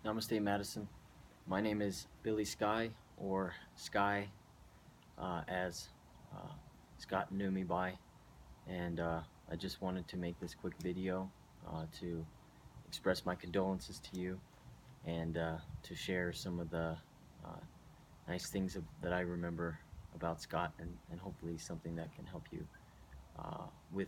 Namaste, Madison. My name is Billy Sky, or Sky, as uh, Scott knew me by, and I just wanted to make this quick video to express my condolences to you and to share some of the uh, nice things that I remember about Scott, and hopefully something that can help you with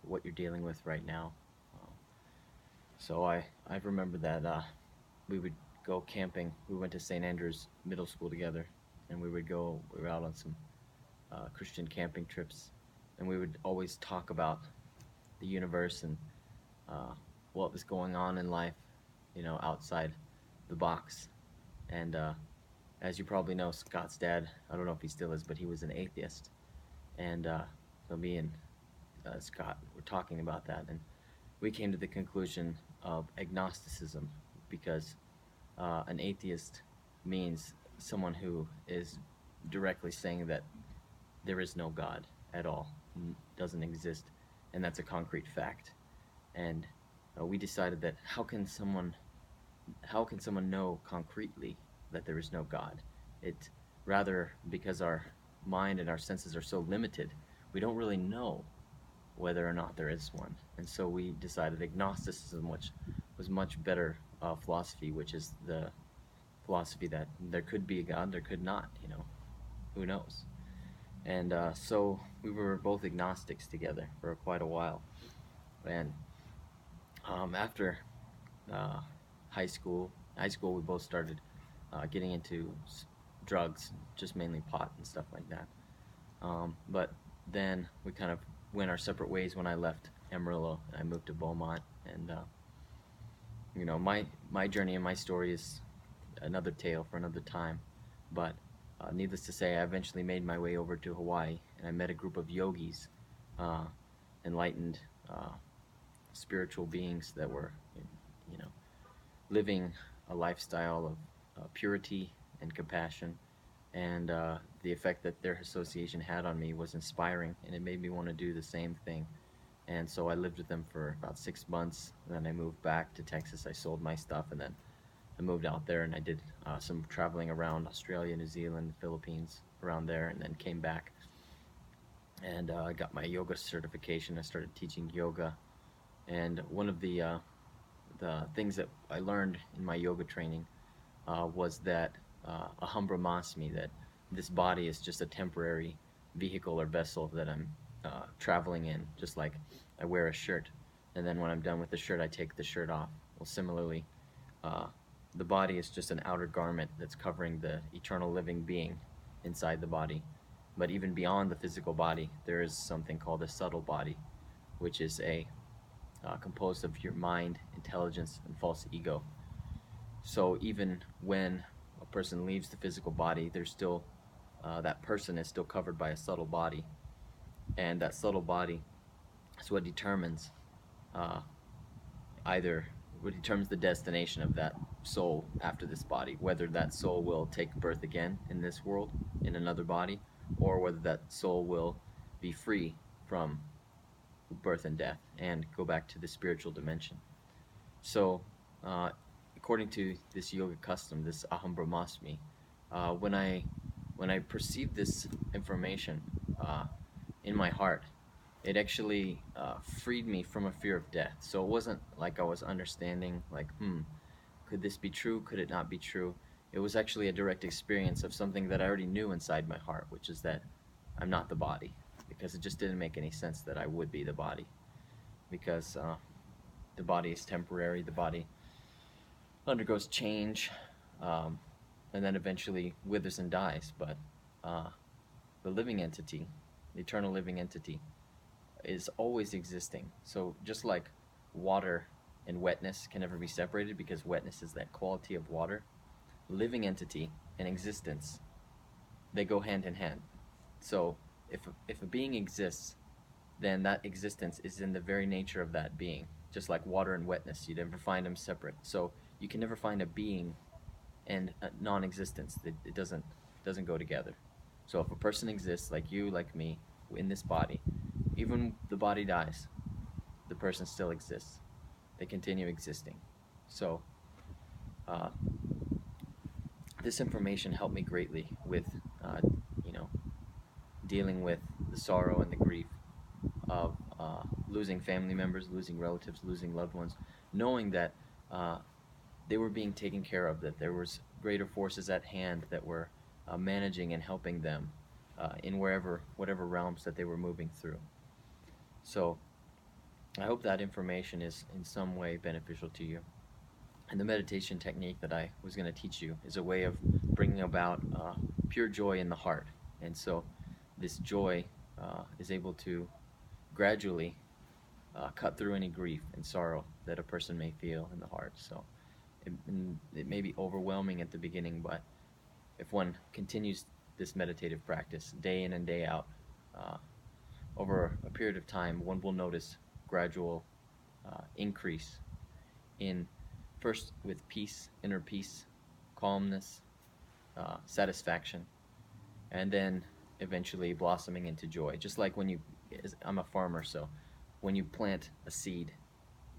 what you're dealing with right now. Uh, so I remember that we would go camping. We went to St. Andrews Middle School together, and we were out on some Christian camping trips, and we would always talk about the universe and uh, what was going on in life, outside the box. And as you probably know, Scott's dad, I don't know if he still is, but he was an atheist. And so me and Scott were talking about that, and we came to the conclusion of agnosticism because an atheist means someone who is directly saying that there is no God at all, doesn't exist, and that's a concrete fact. And we decided that how can someone know concretely that there is no God? It rather because our mind and our senses are so limited, we don't really know whether or not there is one. And so we decided agnosticism, which was much better philosophy, which is the philosophy that there could be a God, there could not, who knows? And so we were both agnostics together for quite a while. And after uh, high school, we both started getting into drugs, just mainly pot and stuff like that. But then we kind of went our separate ways when I left Amarillo and I moved to Beaumont. And my journey and my story is another tale for another time. But needless to say, I eventually made my way over to Hawaii, and I met a group of yogis, uh, enlightened spiritual beings that were, you know, living a lifestyle of purity and compassion. And the effect that their association had on me was inspiring, and it made me want to do the same thing. And so I lived with them for about 6 months. And then I moved back to Texas. I sold my stuff, and then I moved out there and I did some traveling around Australia, New Zealand, Philippines, around there, and then came back and I got my yoga certification. I started teaching yoga, and one of the things that I learned in my yoga training was that aham brahmasmi, that this body is just a temporary vehicle or vessel that I'm traveling in, just like I wear a shirt, and then when I'm done with the shirt, I take the shirt off. Well, similarly, uh, the body is just an outer garment that's covering the eternal living being inside the body. But even beyond the physical body, there is something called a subtle body, which is a composed of your mind, intelligence, and false ego. So even when a person leaves the physical body, there's still that person is still covered by a subtle body, and that subtle body is what determines uh, either what determines the destination of that soul after this body, whether that soul will take birth again in this world in another body, or whether that soul will be free from birth and death and go back to the spiritual dimension. So, uh, according to this yoga custom, this aham brahmasmi, when I perceived this information in my heart, it actually freed me from a fear of death. So it wasn't like I was understanding, like, could this be true? Could it not be true? It was actually a direct experience of something that I already knew inside my heart, which is that I'm not the body, because it just didn't make any sense that I would be the body, because the body is temporary, the body undergoes change, um, and then eventually withers and dies. But uh, the living entity, the eternal living entity, is always existing. So just like water and wetness can never be separated because wetness is that quality of water, living entity and existence, they go hand in hand. So if a being exists, then that existence is in the very nature of that being. Just like water and wetness, you never find them separate. So you can never find a being and a non-existence. It doesn't go together. So if a person exists, like you, like me, in this body, even the body dies, the person still exists. They continue existing. So Uh, this information helped me greatly with, uh, you know, dealing with the sorrow and the grief of losing family members, losing relatives, losing loved ones, knowing that uh, they were being taken care of, that there was greater forces at hand that were managing and helping them in whatever realms that they were moving through. So I hope that information is in some way beneficial to you. And the meditation technique that I was going to teach you is a way of bringing about pure joy in the heart. And so this joy is able to gradually cut through any grief and sorrow that a person may feel in the heart. So it may be overwhelming at the beginning, but if one continues this meditative practice day in and day out, uh, over a period of time, one will notice gradual increase in, first with peace, inner peace, calmness, satisfaction, and then eventually blossoming into joy. Just like when I'm a farmer, so when you plant a seed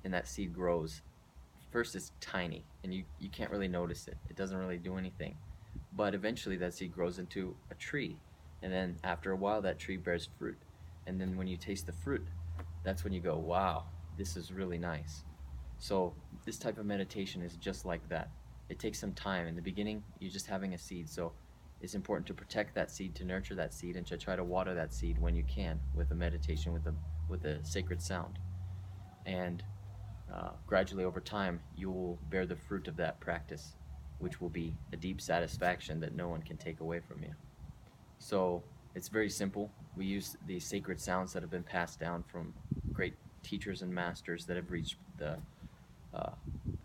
and that seed grows, first it's tiny and you can't really notice it. It doesn't really do anything. But eventually that seed grows into a tree. And then after a while that tree bears fruit. And then when you taste the fruit, that's when you go, wow, this is really nice. So this type of meditation is just like that. It takes some time. In the beginning, you're just having a seed. So it's important to protect that seed, to nurture that seed, and to try to water that seed when you can with a meditation, with a sacred sound. And gradually over time, you will bear the fruit of that practice, which will be a deep satisfaction that no one can take away from you. So it's very simple. We use the sacred sounds that have been passed down from great teachers and masters that have reached the uh,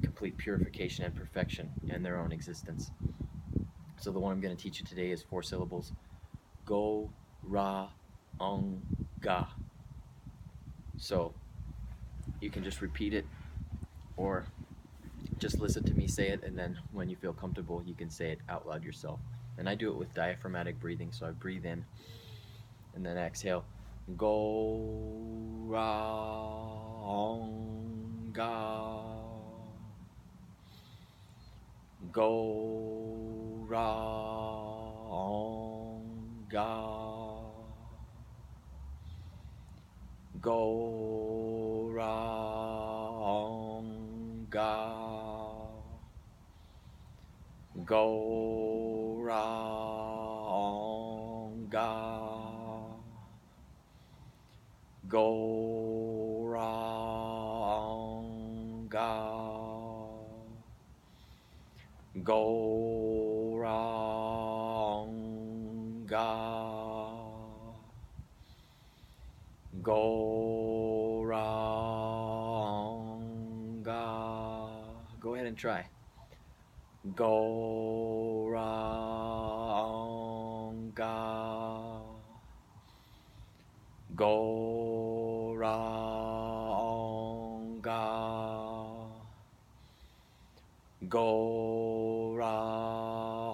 complete purification and perfection in their own existence. So the one I'm going to teach you today is 4 syllables. Go, ra, ong, ga. So you can just repeat it or just listen to me say it, and then when you feel comfortable, you can say it out loud yourself. And I do it with diaphragmatic breathing, so I breathe in and then exhale. Go, ra, ong, ga. Go, ra, ong, ga. Go, ra, ong, ga. Go, ra, ong, ga. Go, ra, ong, ga. Go, ra, ong, ga. Go, ra, ong, ga. Go ahead and try. Go, ra, ong, ga. Go, ra, ong, ga. Go, ra,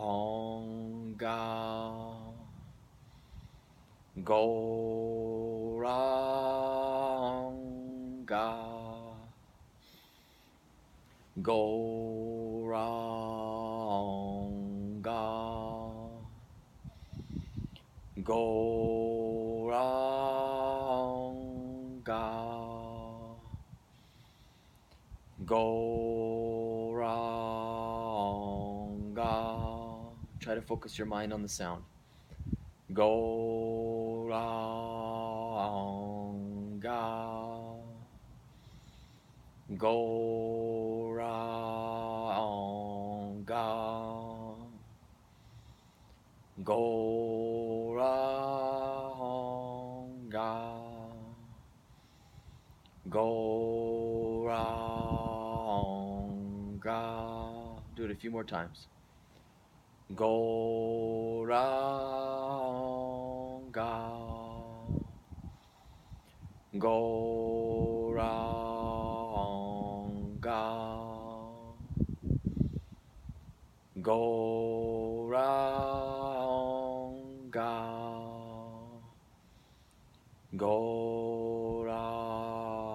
ong, ga. Go, ra, ong, ga. Go, ra, ong, ga. Go, ra, ong, ga. Go, ra, ong, ga. Try to focus your mind on the sound. Go, ra, ong, ga. Go, ra, ong, ga. Go, ra, ong, ga. Go, ra, ong, ga. Do it a few more times. Go, ra, ong, ga. Go, ra, ong, ga. Go, ra, ong, ga. Go, ra,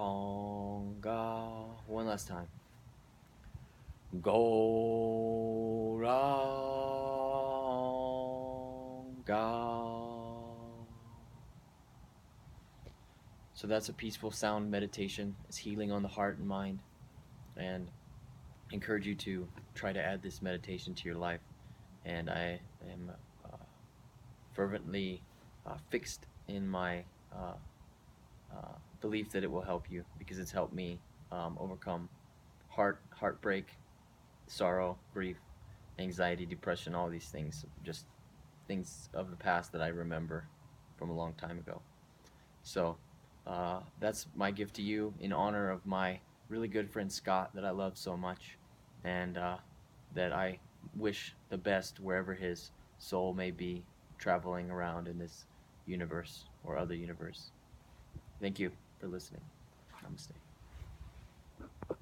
ong, ga. One last time. Go, Ga. So that's a peaceful sound meditation. It's healing on the heart and mind, and I encourage you to try to add this meditation to your life. And I am fervently fixed in my belief that it will help you, because it's helped me overcome heartbreak, sorrow, grief, anxiety, depression, all these things, just things of the past that I remember from a long time ago. So that's my gift to you in honor of my really good friend Scott that I love so much, and that I wish the best wherever his soul may be traveling around in this universe or other universe. Thank you for listening. Namaste.